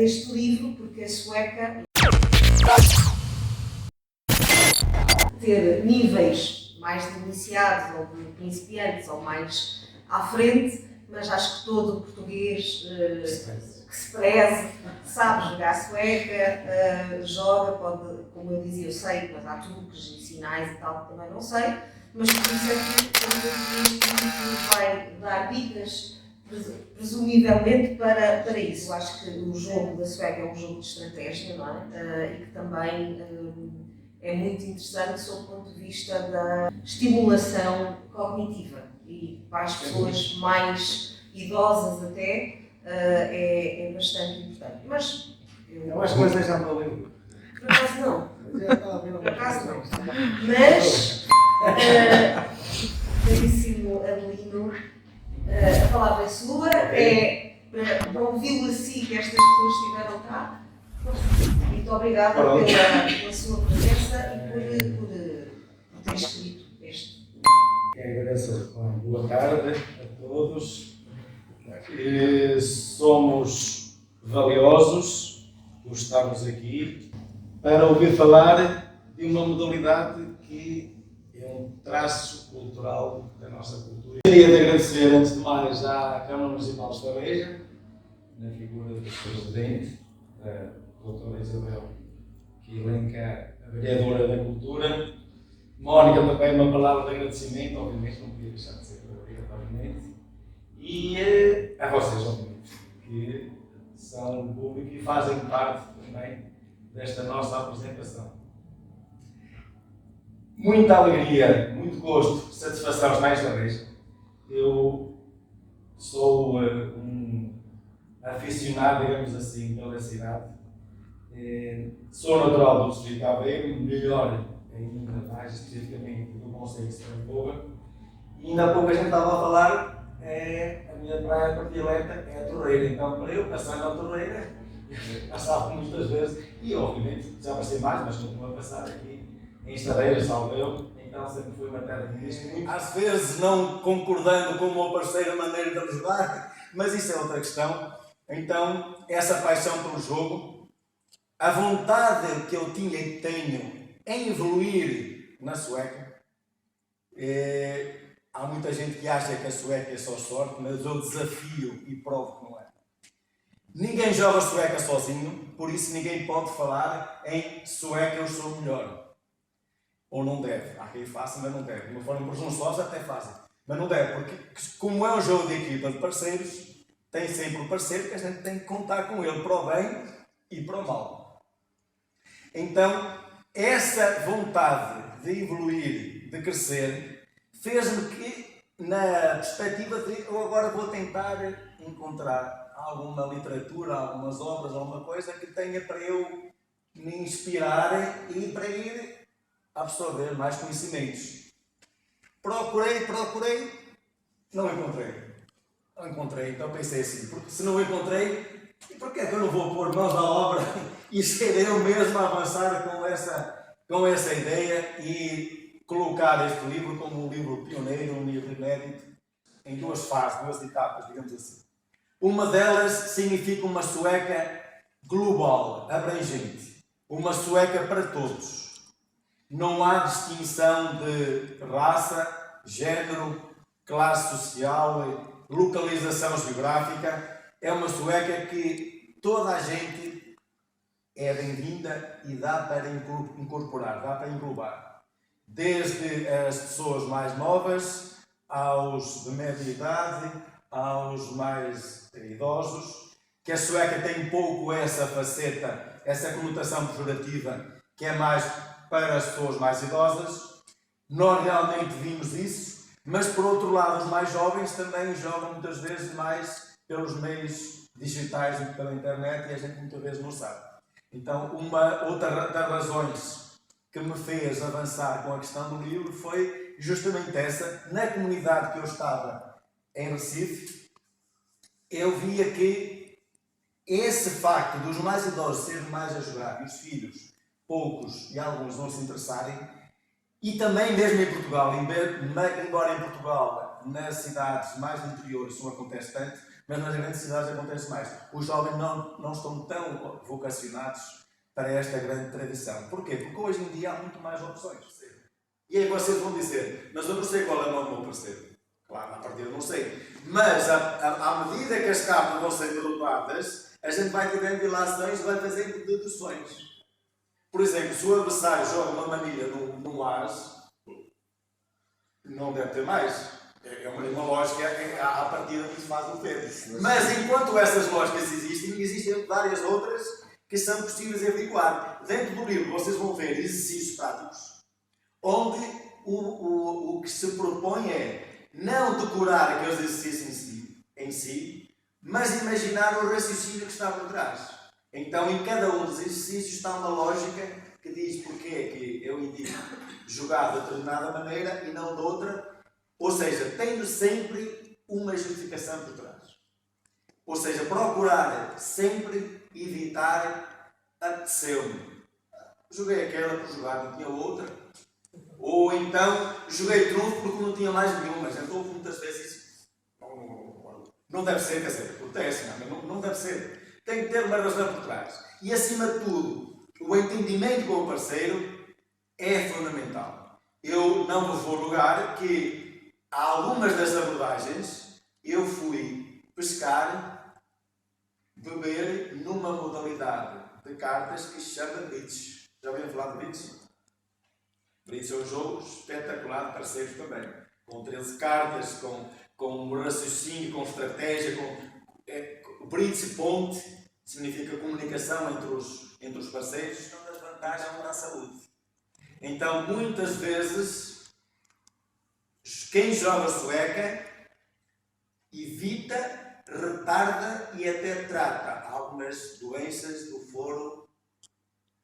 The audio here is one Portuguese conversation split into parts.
deste livro, porque a sueca ter níveis mais de iniciados ou de principiantes ou mais à frente, mas acho que todo o português que se preze sabe jogar sueca, joga, pode, como eu dizia, eu sei, mas há truques e sinais e tal, também não sei, mas por isso é que este vai dar dicas, presumivelmente, para isso. Eu acho que o jogo da sueca é um jogo de estratégia, não é? E que também é muito interessante sob o ponto de vista da estimulação cognitiva. E para as pessoas mais idosas até, é bastante importante. Mas eu acho que você já me leu. Por acaso não. Por acaso não. Mas, caríssimo Adelino, a palavra é sua, é para ouvi-lo assim que estas pessoas estiveram cá. Muito obrigada pela sua presença e por ter escrito este. Agradeço. Boa tarde a todos. Somos valiosos por estarmos aqui para ouvir falar de uma modalidade que é um traço cultural da nossa cultura. Queria agradecer, antes de mais, à Câmara Municipal de Estarreja, na figura do Presidente, da doutora Isabel Quilenca, a vereadora da Cultura. Mónica, também uma palavra de agradecimento, obviamente, não podia deixar de ser obrigatoriamente. E a vocês, obviamente, que são o público e fazem parte também desta nossa apresentação. Muita alegria, muito gosto, satisfação estar esta vez. Eu sou um aficionado, digamos assim, pela cidade. Sou natural do Distrito de Aveiro, melhor ainda mais especificamente do Conselho de Estranhoa. E ainda há pouco a gente estava a falar, a minha praia predileta é a Torreira. Então, para eu passar na Torreira, passava muitas vezes, e obviamente já passei mais, mas continuo a passar aqui em Estadeiras, Salveu, então sempre foi uma terra que diz muito. Às vezes não concordando com o meu parceiro a maneira de ajudar, mas isso é outra questão. Então, essa paixão pelo jogo, a vontade que eu tinha e tenho em evoluir na sueca, há muita gente que acha que a sueca é só sorte, mas eu desafio e provo que não é. Ninguém joga sueca sozinho, por isso ninguém pode falar em sueca eu sou melhor. Ou não deve. Há quem faça, mas não deve. De uma forma presunçosa até fazem. Mas não deve, porque como é um jogo de equipa de parceiros, tem sempre um parceiro que a gente tem que contar com ele para o bem e para o mal. Então, essa vontade de evoluir, de crescer, fez-me que, na perspectiva de eu agora vou tentar encontrar alguma literatura, algumas obras, alguma coisa que tenha para eu me inspirar e para ir absorver mais conhecimentos. Procurei, não encontrei. Então pensei assim, porque se não encontrei, por que é que eu não vou pôr mãos à obra e ser eu mesmo a avançar com essa ideia e colocar este livro como um livro pioneiro, um livro inédito, em duas fases, duas etapas, digamos assim. Uma delas significa uma sueca global, abrangente, uma sueca para todos. Não há distinção de raça, género, classe social, localização geográfica. É uma sueca que toda a gente é bem-vinda e dá para incorporar, dá para englobar. Desde as pessoas mais novas, aos de média idade, aos mais idosos, que a sueca tem pouco essa faceta, essa conotação pejorativa, que é mais para as pessoas mais idosas. Nós realmente vimos isso, mas por outro lado os mais jovens também jogam muitas vezes mais pelos meios digitais do que pela internet e a gente muitas vezes não sabe. Então uma outra das razões que me fez avançar com a questão do livro foi justamente essa. Na comunidade que eu estava em Recife, eu via que esse facto dos mais idosos serem mais a jogar e os filhos poucos e alguns não se interessarem, e também mesmo em Portugal, embora em Portugal, nas cidades mais do interior isso não acontece tanto, Mas nas grandes cidades acontece mais. Os jovens não estão tão vocacionados para esta grande tradição. Porquê? Porque hoje em dia há muito mais opções. E aí vocês vão dizer, mas eu não sei qual é o meu parceiro. Claro, à partida não sei. Mas, à medida que as cartas vão sendo derrubadas, a gente vai tendo ilações e vai fazendo deduções. Por exemplo, se o adversário joga uma manilha no as, não deve ter mais. É uma lógica, à partida que se faz o ter. Mas enquanto essas lógicas existem várias outras que são possíveis de averiguar. Dentro do livro vocês vão ver exercícios práticos, onde o que se propõe é não decorar aqueles exercícios em si, mas imaginar o raciocínio que está por trás. Então, em cada um dos exercícios está uma lógica que diz porque é que eu indico jogar de determinada maneira e não de outra, ou seja, tendo sempre uma justificação por trás. Ou seja, procurar sempre evitar apeteceu-me. Joguei aquela por jogar, não tinha outra. Ou então, joguei trunfo porque não tinha mais nenhuma. Já estou muitas vezes. Não deve ser, quer dizer, acontece, não deve ser. Tem que ter uma razão por trás. E, acima de tudo, o entendimento com o parceiro é fundamental. Eu não vos vou negar que há algumas das abordagens eu fui pescar, beber numa modalidade de cartas que se chama Bridge. Já ouviram falar de Bridge? Bridge é um jogo espetacular de parceiros também. Com 13 cartas, com raciocínio, com estratégia, o Bridge ponte significa comunicação entre os parceiros, uma das vantagens é a saúde. Então, muitas vezes, quem joga sueca evita, retarda e até trata algumas doenças do foro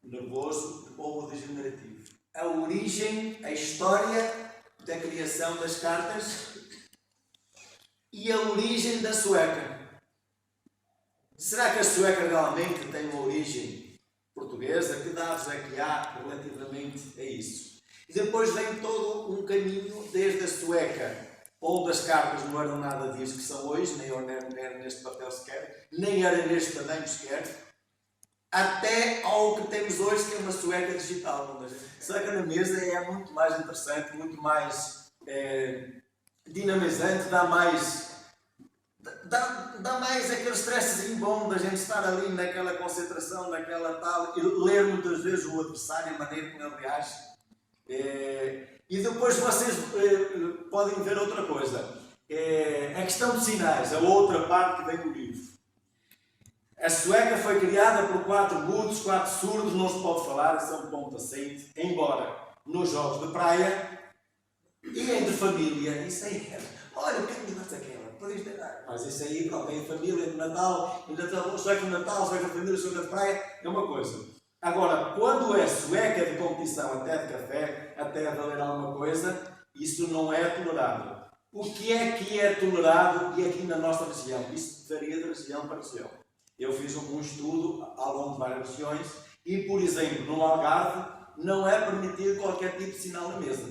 nervoso ou degenerativo. A origem, a história da criação das cartas e a origem da sueca. Será que a sueca realmente tem uma origem portuguesa? Que dados é que há relativamente a isso? E depois vem todo um caminho desde a sueca, onde as cartas não eram nada disso que são hoje, nem eram neste papel sequer, nem eram neste tamanho sequer, até ao que temos hoje, que é uma sueca digital. Sueca na mesa é muito mais interessante, muito mais dinamizante, dá mais aquele stressezinho bom da gente estar ali naquela concentração, naquela tal, e ler muitas vezes o adversário, a maneira como ele reage. E depois vocês podem ver outra coisa. A questão de sinais, a outra parte que vem do livro. A sueca foi criada por 4 mudos, 4 surdos, não se pode falar, são ponto assente, embora nos jogos de praia e entre família, isso aí é. Olha, o que é que me dá aquela? Podes ter, mas isso aí, pronto, em família, de Natal, sueca de Natal, sueca de família, sueca de praia, é uma coisa. Agora, quando é sueca de competição, até de café, até a valer alguma coisa, isso não é tolerável. O que é tolerado e aqui na nossa região? Isso varia de região para região. Eu fiz um estudo ao longo de várias regiões e, por exemplo, no Algarve, não é permitido qualquer tipo de sinal na mesa.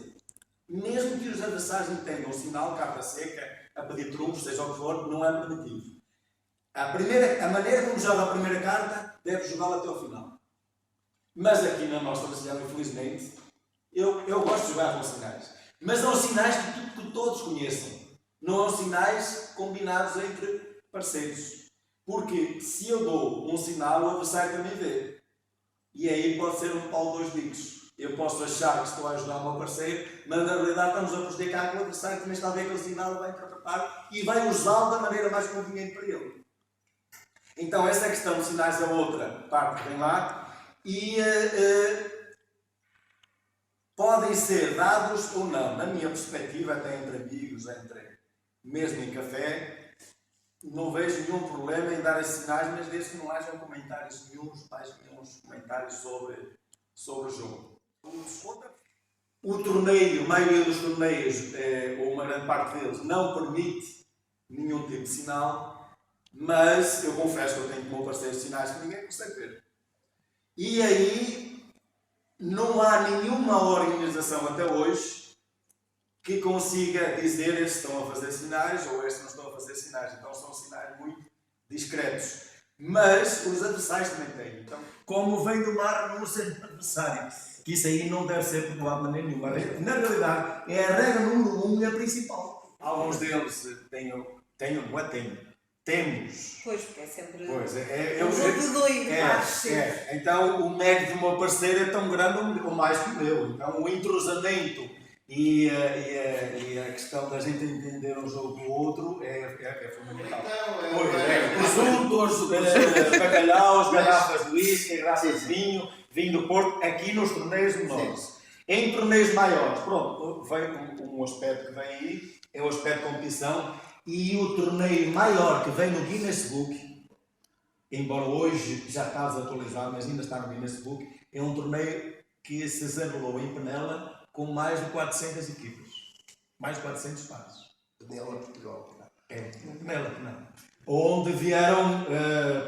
Mesmo que os adversários entendam o sinal, carta seca, a pedir trunfos, seja o que for, não é permitido. A maneira como joga a primeira carta, deve jogá-la até ao final. Mas aqui na nossa região, infelizmente, eu gosto de jogar com sinais. Mas são sinais que todos conheçam. Não são sinais combinados entre parceiros. Porque se eu dou um sinal, o adversário também vê. E aí pode ser um pau de dois bicos. Eu posso achar que estou a ajudar o meu parceiro, mas na realidade estamos a prejudicar que o adversário também está a ver aquele sinal, vai interpretar e vai usá-lo da maneira mais conveniente para ele. Então essa questão de sinais é outra parte que vem lá. E podem ser dados ou não. Na minha perspectiva, até entre amigos, mesmo em café, não vejo nenhum problema em dar esses sinais, mas desde que não hajam comentários nenhums, mais nenhums comentários sobre o jogo. O torneio, a maioria dos torneios, ou uma grande parte deles, não permite nenhum tipo de sinal, mas eu confesso que eu tenho como parceiro sinais que ninguém consegue ver. E aí não há nenhuma organização até hoje que consiga dizer estes estão a fazer sinais ou estes não estão a fazer sinais. Então são sinais muito discretos. Mas os adversários também têm. Então, como vem do mar, não ser adversário. Que isso aí não deve ser perdoado de maneira nenhuma. Na realidade, é a regra número 1 e a principal. Alguns deles temos. Pois, porque é sempre. Pois, um jogo de doido, Então, o mérito do meu parceiro é tão grande ou mais que o meu. Então, o entrosamento e a questão da gente entender um jogo do outro é fundamental. Presuntos, bacalhaus, garrafas de whisky, garrafas de vinho, vinho do Porto, aqui nos torneios menores. Em torneios maiores, pronto, vem um aspecto que vem aí, é o aspecto de competição, e o torneio maior que vem no Guinness Book, embora hoje já está desatualizado, mas ainda está no Guinness Book, é um torneio que se desenrolou em Penela com mais de 400 equipas, mais de 400 pares. Penela, Portugal. Penela. Onde vieram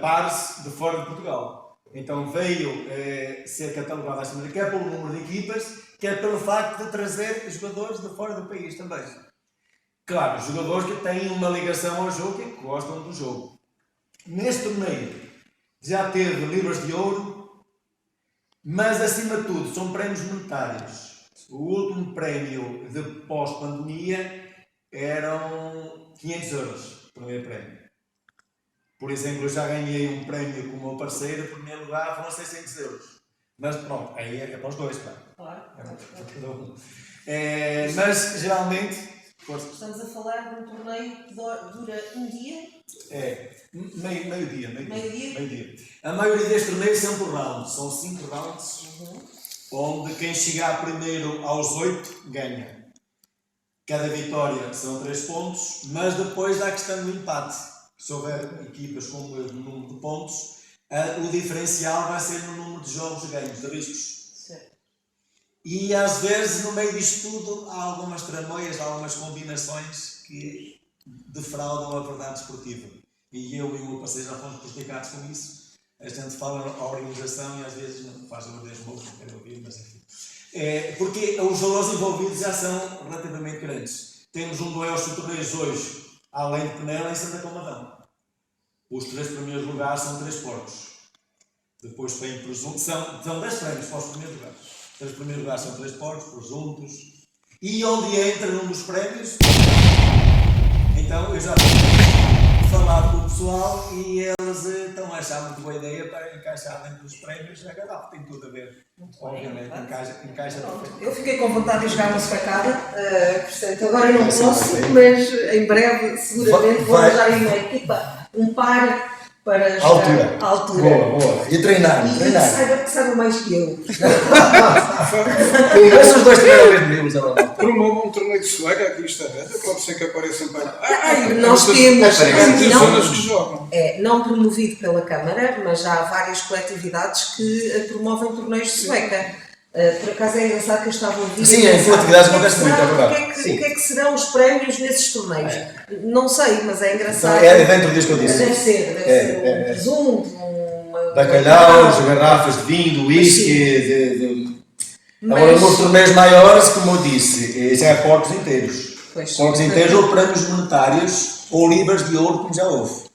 pares de fora de Portugal. Então veio ser catalogado assim, quer pelo número de equipas, quer pelo facto de trazer jogadores de fora do país também. Claro, jogadores que têm uma ligação ao jogo e que gostam do jogo. Neste torneio já teve libras de ouro, mas acima de tudo são prémios monetários. O último prémio de pós-pandemia eram 500 euros, o primeiro prémio. Por exemplo, eu já ganhei um prémio com o meu parceiro, em primeiro lugar foram 600 euros. Mas pronto, aí é para os dois, claro. Mas geralmente. Estamos a falar de um torneio que dura um dia? Meio-dia. Meio-dia? A maioria destes torneios são por rounds, são 5 rounds, onde quem chegar primeiro aos 8 ganha. Cada vitória são 3 pontos, mas depois há a questão do empate. Se houver equipas com o mesmo número de pontos, o diferencial vai ser no número de jogos ganhos, de riscos. E às vezes, no meio disto tudo, há algumas tramóias, há algumas combinações que defraudam a verdade esportiva. E eu e o meu parceiro já fomos prejudicados com isso. A gente fala a organização e às vezes não faz o ordeio novo, não quero ouvir, mas enfim. Porque os valores envolvidos já são relativamente grandes. Temos um duelo de torneios hoje, além de Penela, em Santa Comadão. Os 3 primeiros lugares são 3 porcos. Depois vem presunto, são 10 prémios para os primeiros lugares. Os 3 primeiros lugares são 3 porcos, presuntos. E onde entra um dos prémios, então eu já falar com o pessoal e eles estão a achar muito boa ideia para encaixar dentro dos prémios a garrafa. Tem tudo a ver, obviamente, encaixa perfeitamente. Eu fiquei com vontade de jogar uma facada, portanto agora não posso, mas em breve seguramente vou arranjar aí uma equipa, um par para jogar à altura. Boa. E treinar. Que saiba mais que eu. Esses dois treinadores meus, Promovam um torneio de sueca aqui esta reta, pode ser que apareçam para. Nós temos, zonas que jogam. Não promovido pela Câmara, mas já há várias coletividades que promovem torneios de sueca. Por acaso é engraçado que eu estava a ouvir. Sim, em coletividades acontece muito, é verdade. O que é que serão os prémios nesses torneios? Não sei, mas é engraçado. Então, é dentro disso que eu disse. Deve ser um presunto, bacalhaus, garrafas de vinho, whisky. Agora, nos torneios maiores, como eu disse, já é porcos inteiros. Porcos inteiros ou prémios monetários ou libras de ouro, como já houve.